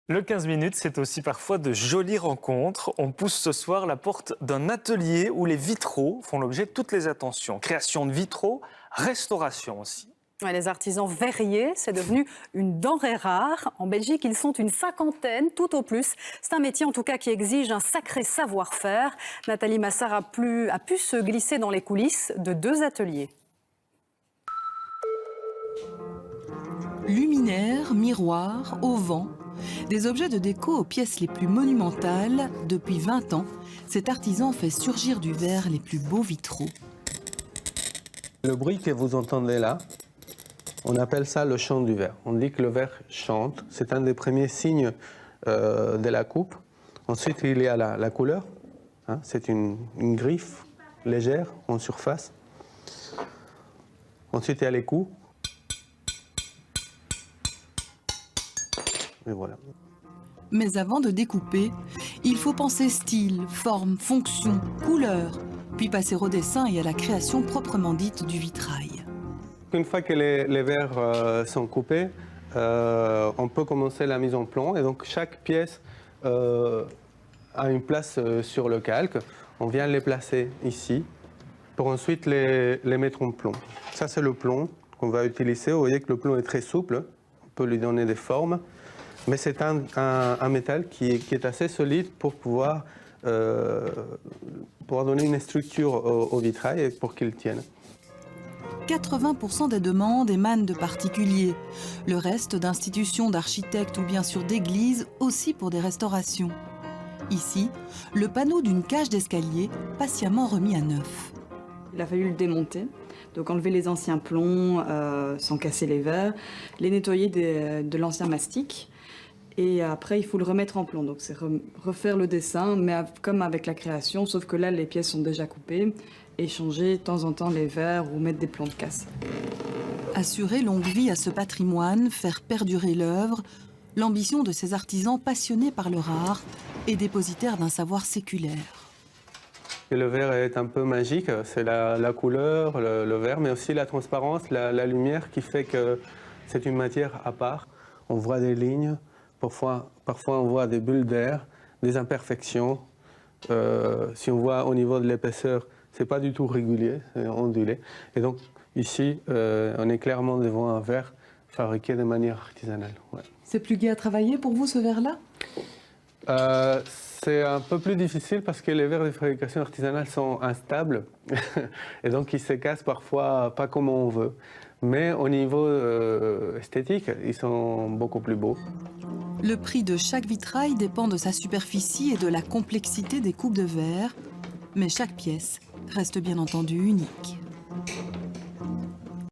Le 15 minutes, c'est aussi parfois de jolies rencontres. On pousse ce soir la porte d'un atelier où les vitraux font l'objet de toutes les attentions. Création de vitraux, restauration aussi. Ouais, les artisans verriers, c'est devenu une denrée rare. En Belgique, ils sont une cinquantaine, tout au plus. C'est un métier en tout cas qui exige un sacré savoir-faire. Nathalie Massard a pu se glisser dans les coulisses de 2 ateliers. Luminaires, miroirs, auvents, des objets de déco aux pièces les plus monumentales. Depuis 20 ans, cet artisan fait surgir du verre les plus beaux vitraux. Le bruit que vous entendez là, on appelle ça le chant du verre. On dit que le verre chante. C'est un des premiers signes de la coupe. Ensuite, il y a la couleur. Hein, c'est une griffe légère en surface. Ensuite, il y a les coups. Et voilà. Mais avant de découper, il faut penser style, forme, fonction, couleur, puis passer au dessin et à la création proprement dite du vitrail. Une fois que les verres sont coupés, on peut commencer la mise en plomb. Et donc chaque pièce a une place sur le calque. On vient les placer ici pour ensuite les mettre en plomb. Ça, c'est le plomb qu'on va utiliser. Vous voyez que le plomb est très souple. On peut lui donner des formes. Mais c'est un métal qui est assez solide pour pouvoir donner une structure au vitrail et pour qu'il tienne. 80% des demandes émanent de particuliers, le reste d'institutions, d'architectes ou bien sûr d'églises, aussi pour des restaurations. Ici, le panneau d'une cage d'escalier patiemment remis à neuf. Il a fallu le démonter, donc enlever les anciens plombs sans casser les verres, les nettoyer de l'ancien mastic. Et après, il faut le remettre en plomb. Donc, c'est refaire le dessin, mais comme avec la création, sauf que là, les pièces sont déjà coupées, et changer de temps en temps les verres ou mettre des plombs de casse. Assurer longue vie à ce patrimoine, faire perdurer l'œuvre, l'ambition de ces artisans passionnés par le rare et dépositaires d'un savoir séculaire. Et le verre est un peu magique, c'est la couleur, le verre, mais aussi la transparence, la lumière qui fait que c'est une matière à part. On voit des lignes. Parfois on voit des bulles d'air, des imperfections. Si on voit au niveau de l'épaisseur, c'est pas du tout régulier, c'est ondulé. Et donc ici, on est clairement devant un verre fabriqué de manière artisanale. Ouais. C'est plus gai à travailler pour vous, ce verre-là? C'est un peu plus difficile parce que les verres de fabrication artisanale sont instables et donc ils se cassent parfois pas comme on veut. Mais au niveau esthétique, ils sont beaucoup plus beaux. Le prix de chaque vitrail dépend de sa superficie et de la complexité des coupes de verre, mais chaque pièce reste bien entendu unique.